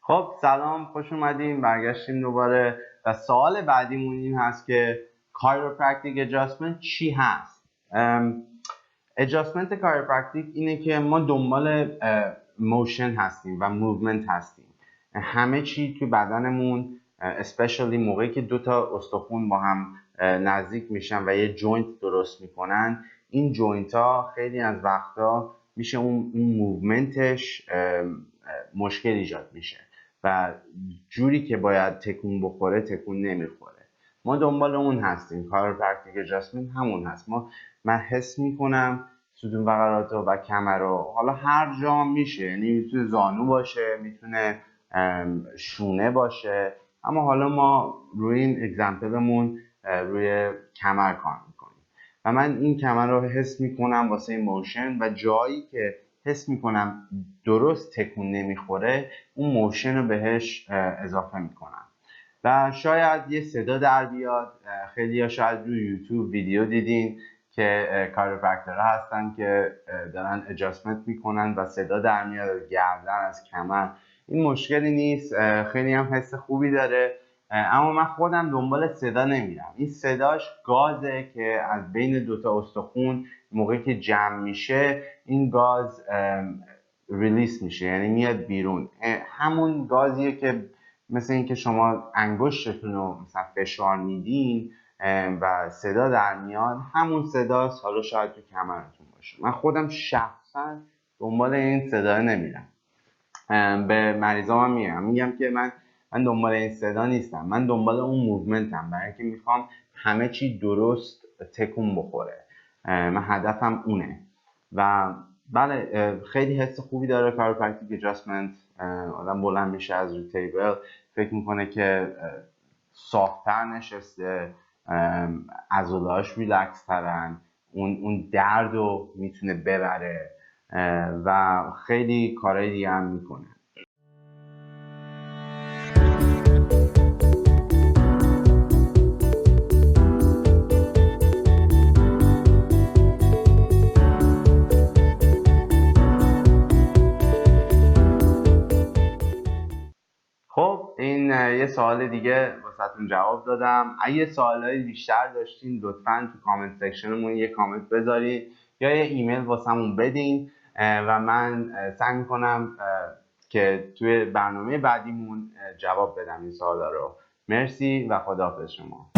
خب سلام، خوش اومدیم، برگشتیم دوباره و سوال بعدیمون این هست که chiropractic adjustment چی هست؟ adjustment chiropractic اینه که ما دنبال موشن هستیم و موومنت هستیم. همه چی توی بدنمون especially موقعی که دو تا استخوان با هم نزدیک میشن و یه جوینت درست میکنن، این جوینت ها خیلی از وقتا میشه اون موومنتش مشکل ایجاد میشه و جوری که باید تکون بخوره تکون نمیخوره. ما دنبال اون هستیم. chiropractic adjustment همون هست. من حس میکنم ستون فقرات و کمر رو، حالا هر جا میشه، یعنی میتونه زانو باشه، میتونه شونه باشه، اما حالا ما روی این اگزمپلمون روی کمر کار میکنیم و من این کمر رو حس میکنم واسه موشن و جایی که حس میکنم درست تکون نمیخوره اون موشن رو بهش اضافه میکنم و شاید یه صدا در بیاد. خیلی ها شاید روی یوتیوب ویدیو دیدین که کاریوپرکتورها هستن که دارن ادجاستمنت میکنن و صدا در میاد از گردن، از کمر. این مشکلی نیست، خیلی هم حس خوبی داره، اما من خودم دنبال صدا نمیرم. این صداش گازه که از بین دوتا استخون موقعی که جمع میشه این گاز ریلیس میشه، یعنی میاد بیرون. همون گازیه که مثل این که شما انگشتتون رو مثلا فشار میدین و صدا در میاد، همون صداست. حالا شاید تو کمرتون باشه. من خودم شخصا دنبال این صدا نمیرم. به مریضام میگم که من دنبال این صدا نیستم، من دنبال اون موومنتم، برای اینکه میخوام همه چی درست تکون بخوره. من هدفم اونه و بله، خیلی حس خوبی داره chiropractic adjustment. آدم بلند میشه از روی تیبل، فکر میکنه که سافت‌تر نشسته، عضله‌هاش ریلکس ترن، اون درد رو میتونه ببره و خیلی کارهای دیگه هم میکنه. خب این یه سوال دیگه واسهتون جواب دادم. اگه سوالای بیشتر داشتین لطفاً تو کامنت سکشنمون یه کامنت بذارید یا یه ایمیل واسمون بدین و من سعی میکنم که توی برنامه بعدیمون جواب بدم این سوالا رو. مرسی و خداحافظ شما.